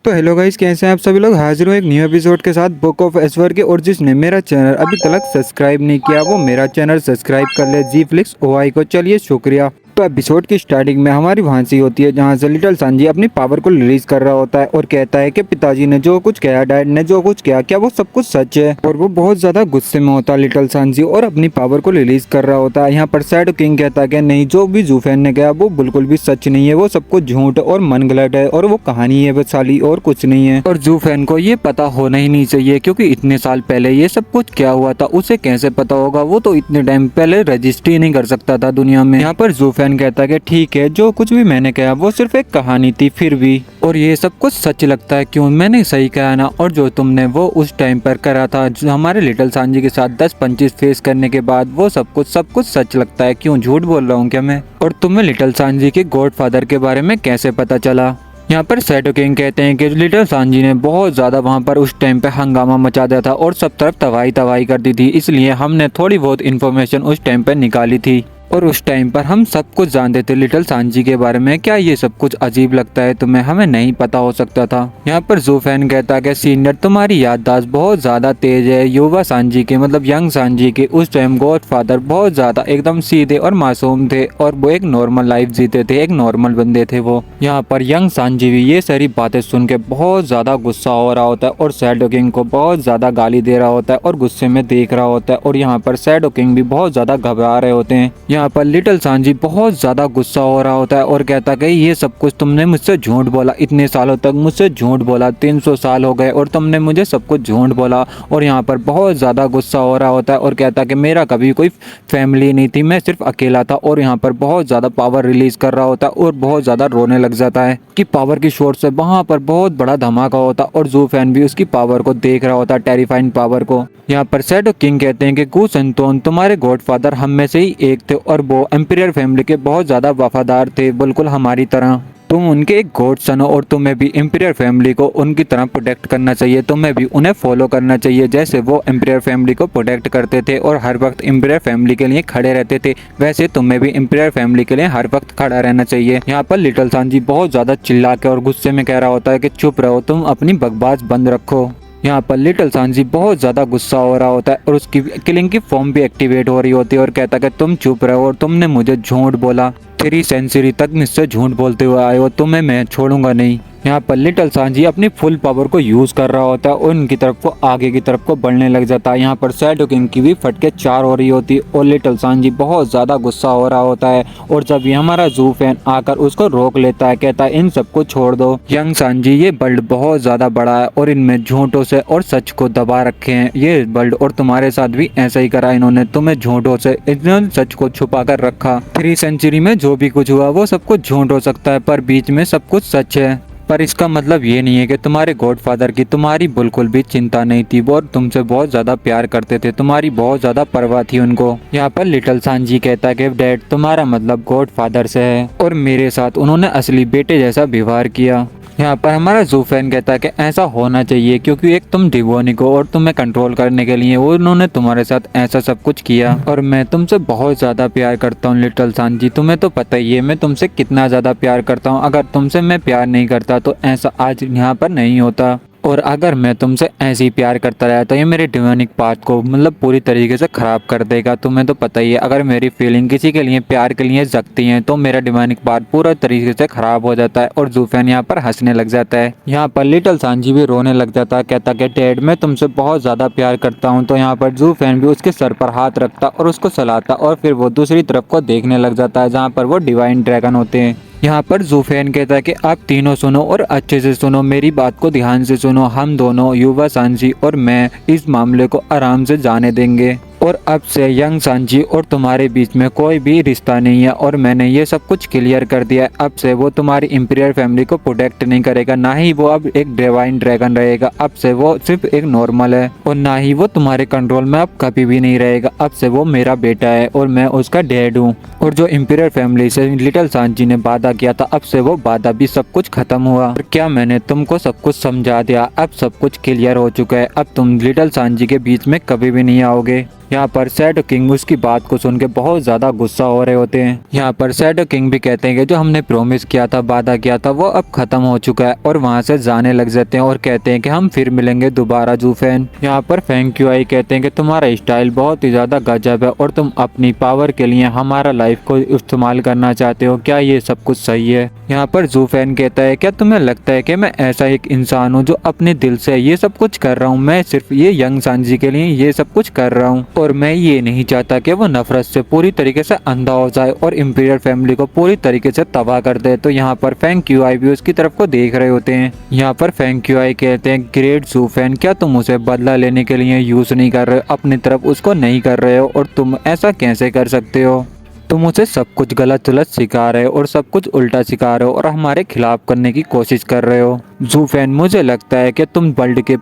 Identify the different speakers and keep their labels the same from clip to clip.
Speaker 1: तो hello guys, कैसे हैं आप सभी लोग। हाजिर हूँ एक न्यू एपिसोड के साथ बुक ऑफ एसवर के। और जिसने मेरा चैनल अभी तक सब्सक्राइब नहीं किया वो मेरा चैनल सब्सक्राइब कर ले, जी फ्लिक्स ओआई को। चलिए शुक्रिया। तो एपिसोड की स्टार्टिंग में हमारी भांसी होती है जहाँ से लिटिल सांजी अपनी पावर को रिलीज कर रहा होता है और कहता है कि पिताजी ने जो कुछ किया, डैड ने जो कुछ किया, क्या वो सब कुछ सच है। और वो बहुत ज्यादा गुस्से में होता है लिटिल सांजी और अपनी पावर को रिलीज कर रहा होता है। यहाँ पर शैडो किंग कहता है कि नहीं, जो भी जूफेन ने किया वो बिल्कुल भी सच नहीं है, वो सब कुछ झूठ और मन गलत है और वो कहानी है बस साली, और कुछ नहीं है। और जूफेन को ये पता होना ही नहीं चाहिए क्योंकि इतने साल पहले ये सब कुछ क्या हुआ था उसे कैसे पता होगा, वो तो इतने टाइम पहले रजिस्ट्री नहीं कर सकता था दुनिया में। यहाँ पर जूफेन कहता है कि ठीक है, जो कुछ भी मैंने कहा वो सिर्फ एक कहानी थी फिर भी, और ये सब कुछ सच लगता है। क्यों, मैंने सही कहा ना। और जो तुमने वो उस टाइम पर करा था जो हमारे लिटिल सांजी के साथ 10-25 फेस करने के बाद, वो सब कुछ सच लगता है। क्यों, झूठ बोल रहा हूँ क्या मैं? और तुम्हें लिटिल सांजी के गॉडफादर के बारे में कैसे पता चला? यहाँ पर शैडो किंग कहते हैं कि लिटिल सांजी ने बहुत ज्यादा वहाँ पर उस टाइम पे हंगामा मचा दिया था और सब तरफ तबाही कर दी थी, इसलिए हमने थोड़ी बहुत इन्फॉर्मेशन उस टाइम पे निकाली थी और उस टाइम पर हम सब कुछ जानते थे लिटिल सांजी के बारे में। क्या ये सब कुछ अजीब लगता है तुम्हें? हमें नहीं पता हो सकता था। यहाँ पर जूफेन कहता है कि सीनियर, तुम्हारी याददाश्त बहुत ज्यादा तेज है। युवा सांजी के मतलब यंग सांजी के उस टाइम गॉडफादर बहुत ज्यादा एकदम सीधे और मासूम थे और वो एक नॉर्मल लाइफ जीते थे, एक नॉर्मल बंदे थे वो। यहाँ पर यंग सांजी भी ये सारी बातें सुन के बहुत ज्यादा गुस्सा हो रहा होता है और शैडो किंग को बहुत ज्यादा गाली दे रहा होता है और गुस्से में देख रहा होता है। और यहाँ पर शैडो किंग भी बहुत ज्यादा घबरा रहे होते हैं। यहाँ पर लिटिल सांजी बहुत ज्यादा गुस्सा हो रहा होता है और कहता है कि ये सब कुछ तुमने मुझसे झूठ बोला, इतने सालों तक मुझसे झूठ बोला, 300 साल हो गए और तुमने मुझे सब कुछ झूठ बोला। और यहाँ पर बहुत ज्यादा गुस्सा हो रहा होता है और कहता है कि मेरा कभी कोई फैमिली नहीं थी, मैं सिर्फ अकेला था। और यहाँ पर बहुत ज्यादा पावर रिलीज कर रहा होता है और बहुत ज्यादा रोने लग जाता है कि पावर की शॉट से वहाँ पर बहुत बड़ा धमाका होता है और जूफेन भी उसकी पावर को देख रहा होता है, टेरिफाइंग पावर को। यहाँ पर शैडो किंग कहते हैं कि गुसेंटोन, तुम्हारे गॉडफादर हम में से ही एक थे और वो एम्पियर फैमिली के बहुत ज्यादा वफादार थे, बिल्कुल हमारी तरह। तुम उनके एक गॉड सन हो और तुम्हें भी एम्पियर फैमिली को उनकी तरह प्रोटेक्ट करना चाहिए, तुम्हें भी उन्हें फॉलो करना चाहिए जैसे वो एम्पियर फैमिली को प्रोटेक्ट करते थे और हर वक्त एम्पियर फैमिली के लिए खड़े रहते थे, वैसे तुम्हें भी एम्पियर फैमिली के लिए हर वक्त खड़ा रहना चाहिए। यहाँ पर लिटिल सांजी बहुत ज्यादा चिल्ला के और गुस्से में कह रहा होता है कि चुप रहो, तुम अपनी बकवास बंद रखो। यहाँ पर लिटिल सांजी बहुत ज्यादा गुस्सा हो रहा होता है और उसकी किलिंग की फॉर्म भी एक्टिवेट हो रही होती है और कहता है कि तुम चुप रहो और तुमने मुझे झूठ बोला, 3 सेंचुरी तक मुझसे झूठ बोलते हुए आए हो, तुम्हें मैं छोड़ूंगा नहीं। यहाँ पर लिटिल सांजी अपनी फुल पावर को यूज कर रहा होता है और उनकी तरफ को आगे की तरफ को बढ़ने लग जाता है। यहाँ पर शैडो किंग की भी फटके 4 हो रही होती है और लिटिल सांजी बहुत ज्यादा गुस्सा हो रहा होता है। और जब ये हमारा जूफेन आकर उसको रोक लेता है, कहता है इन सबको छोड़ दो यंग सांजी, ये वर्ल्ड बहुत ज्यादा बड़ा है और इनमें झूठों से और सच को दबा रखे हैं ये वर्ल्ड, और तुम्हारे साथ भी ऐसा ही करा इन्होंने, तुम्हें झूठों से इन्होंने सच को छुपा कर रखा। 3 सेंचुरी में जो भी कुछ हुआ वो सब कुछ झूठ हो सकता है पर बीच में सब कुछ सच है। पर इसका मतलब ये नहीं है कि तुम्हारे गॉडफादर की तुम्हारी बिल्कुल भी चिंता नहीं थी, वो तुमसे बहुत ज्यादा प्यार करते थे, तुम्हारी बहुत ज्यादा परवाह थी उनको। यहाँ पर लिटिल सांजी कहता है कि डैड, तुम्हारा मतलब गॉडफादर से है और मेरे साथ उन्होंने असली बेटे जैसा व्यवहार किया। यहाँ पर हमारा जूफेन कहता है कि ऐसा होना चाहिए क्योंकि एक तुम डिवोनिक हो और तुम्हें कंट्रोल करने के लिए वो उन्होंने तुम्हारे साथ ऐसा सब कुछ किया। और मैं तुमसे बहुत ज्यादा प्यार करता हूँ लिटिल सांजी, तुम्हें तो पता ही है मैं तुमसे कितना ज्यादा प्यार करता हूँ। अगर तुमसे मैं प्यार नहीं करता तो ऐसा आज यहाँ पर नहीं होता, और अगर मैं तुमसे ऐसे ही प्यार करता रहा तो ये मेरे डिवानिक पार्ट को मतलब पूरी तरीके से खराब कर देगा। तुम्हें तो पता ही है अगर मेरी फीलिंग किसी के लिए प्यार के लिए जगती है तो मेरा डिवानिक पार्ट पूरा तरीके से खराब हो जाता है। और जूफेन यहाँ पर हंसने लग जाता है। यहाँ पर लिटिल सांजी भी रोने लग जाता है, कहता कि डैड मैं तुमसे बहुत ज्यादा प्यार करता हूँ। तो यहाँ पर जूफेन भी उसके सर पर हाथ रखता और उसको सहलाता और फिर वो दूसरी तरफ को देखने लग जाता है जहाँ पर वो डिवाइन ड्रैगन होते हैं। यहाँ पर जूफेन कहता है कि आप तीनों सुनो और अच्छे से सुनो, मेरी बात को ध्यान से सुनो। हम दोनों युवा सांजी और मैं इस मामले को आराम से जाने देंगे और अब से यंग सांजी और तुम्हारे बीच में कोई भी रिश्ता नहीं है और मैंने ये सब कुछ क्लियर कर दिया है। अब से वो तुम्हारी इंपीरियर फैमिली को प्रोटेक्ट नहीं करेगा, ना ही वो अब एक डिवाइन ड्रैगन रहेगा। अब से वो सिर्फ एक नॉर्मल है और ना ही वो तुम्हारे कंट्रोल में अब कभी भी नहीं रहेगा। अब से वो मेरा बेटा है और मैं उसका डैड हूँ। और जो इंपीरियर फैमिली से लिटिल सांजी ने वादा किया था अब से वो वादा भी सब कुछ खत्म हुआ। और क्या मैंने तुमको सब कुछ समझा दिया? अब सब कुछ क्लियर हो चुका है, अब तुम लिटिल सांजी के बीच में कभी भी नहीं आओगे। यहाँ पर शैडो किंग उसकी बात को सुन के बहुत ज्यादा गुस्सा हो रहे होते हैं। यहाँ पर शैडो किंग भी कहते हैं कि जो हमने प्रॉमिस किया था, वादा किया था, वो अब खत्म हो चुका है, और वहाँ से जाने लग जाते हैं और कहते हैं कि हम फिर मिलेंगे दोबारा जू फैन। यहाँ पर फेंग क्यूआई कहते हैं कि तुम्हारा स्टाइल बहुत ही ज्यादा गजब है और तुम अपनी पावर के लिए हमारा लाइफ को इस्तेमाल करना चाहते हो, क्या ये सब कुछ सही है? यहाँ पर जू फैन कहता है क्या तुम्हें लगता है कि मैं ऐसा एक इंसान हूँ जो अपने दिल से ये सब कुछ कर रहा हूँ? मैं सिर्फ ये यंग सांजी के लिए ये सब कुछ कर रहा हूँ और मैं ये नहीं चाहता कि वो नफरत से पूरी तरीके से अंधा हो जाए और इंपीरियल फैमिली को पूरी तरीके से तबाह कर दे। तो यहाँ पर फेंग क्यूआई भी उसकी तरफ को देख रहे होते हैं। यहाँ पर फेंग क्यूआई कहते हैं ग्रेट जू फैन, क्या तुम उसे बदला लेने के लिए यूज नहीं कर रहे हो, अपनी तरफ उसको नहीं कर रहे हो, और तुम ऐसा कैसे कर सकते हो? तुम उसे सब कुछ गलत गलत सिखा रहे हो और सब कुछ उल्टा सिखा रहे हो और हमारे खिलाफ करने की कोशिश कर रहे हो। जू फैन, मुझे लगता है कि तुम वर्ल्ड के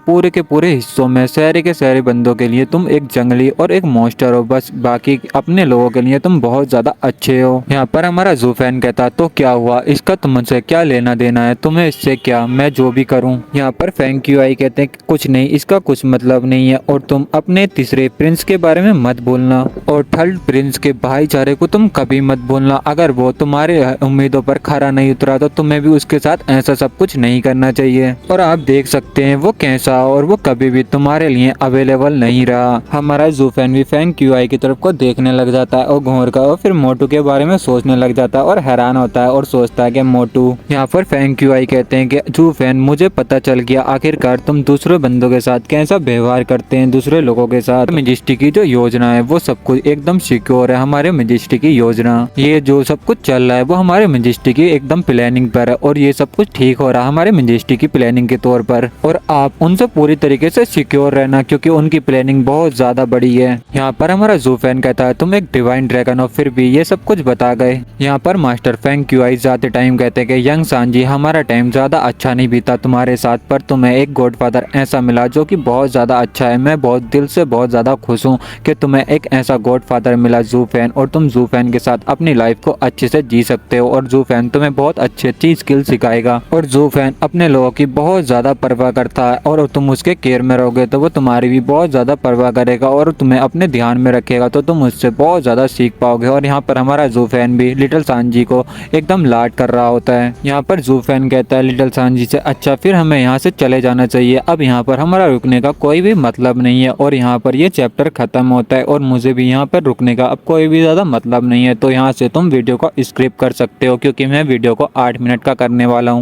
Speaker 1: पूरे हिस्सों में शहर के सारे बंदों के लिए तुम एक जंगली और एक मॉन्स्टर हो, बस बाकी अपने लोगों के लिए तुम बहुत ज्यादा अच्छे हो। यहाँ पर हमारा जू फैन कहता तो क्या हुआ, इसका तुमसे क्या लेना देना है, तुम्हें इससे क्या, मैं जो भी करूँ। यहाँ पर फेंग क्यूआई कहते हैं कुछ नहीं, इसका कुछ मतलब नहीं है, और तुम अपने तीसरे प्रिंस के बारे में मत बोलना और थर्ड प्रिंस के भाईचारे को तुम कभी मत बोलना। अगर वो तुम्हारे उम्मीदों पर खरा नहीं उतरा तो तुम्हें भी उसके साथ ऐसा सब कुछ नहीं करना चाहिए। और आप देख सकते हैं वो कैसा, और वो कभी भी तुम्हारे लिए अवेलेबल नहीं रहा। हमारा जू फैन भी फेंग क्यूआई की तरफ को देखने लग जाता है और घूर का, और फिर मोटू के बारे में सोचने लग जाता है और हैरान होता है और सोचता है कि मोटू। यहाँ पर फेंग क्यूआई कहते हैं कि जू फैन, मुझे पता चल गया आखिरकार तुम दूसरे बंदों के साथ कैसा व्यवहार करते हैं, दूसरे लोगों के साथ। मेजेस्टी की जो योजना है वो सब कुछ एकदम सिक्योर है, हमारे मेजेस्टी की योजना, ये जो सब कुछ चल रहा है वो हमारे मेजेस्टी की एकदम प्लानिंग पर है, और ये सब कुछ ठीक हो रहा है हमारे मेजेस्टी की प्लानिंग के तौर पर, और आप उनसे पूरी तरीके से सिक्योर रहना क्योंकि उनकी प्लानिंग बहुत ज्यादा बड़ी है। यहाँ पर हमारा जू फैन कहता है तुम एक डिवाइन ड्रैगन हो, फिर भी ये सब कुछ बता गए। यहाँ पर मास्टर फेंग क्यूआई जाते टाइम कहते हैं कि यंग सांजी, हमारा टाइम ज्यादा अच्छा नहीं बीता तुम्हारे साथ, पर तुम्हें एक गॉडफादर ऐसा मिला जो कि बहुत ज्यादा अच्छा है। मैं बहुत दिल से बहुत ज्यादा खुश हूँ कि तुम्हें एक ऐसा गॉडफादर मिला जू फैन, और तुम जू फैन के साथ अपनी लाइफ को अच्छे से जी सकते हो, और जू फैन तुम्हें बहुत अच्छी अच्छी स्किल सिखाएगा, और जू फैन अपने लोगों की बहुत ज्यादा परवाह करता है, और तुम उसके केयर में रहोगे तो वो तुम्हारी भी बहुत ज्यादा परवाह करेगा और तुम्हें अपने ध्यान में रखेगा, तो तुम उससे बहुत ज्यादा सीख पाओगे। और यहाँ पर हमारा जू फैन भी लिटिल सांजी को एकदम लाड कर रहा होता है। यहाँ पर जू फैन कहता है लिटिल सांजी से, अच्छा फिर हमें यहाँ से चले जाना चाहिए, अब यहाँ पर हमारा रुकने का कोई भी मतलब नहीं है, और यहाँ पर ये चैप्टर खत्म होता है और मुझे भी यहाँ पर रुकने का अब कोई भी ज्यादा मतलब नहीं है, तो यहाँ से तुम वीडियो को स्किप कर सकते हो क्योंकि मैं वीडियो को 8 मिनट का करने वाला हूँ।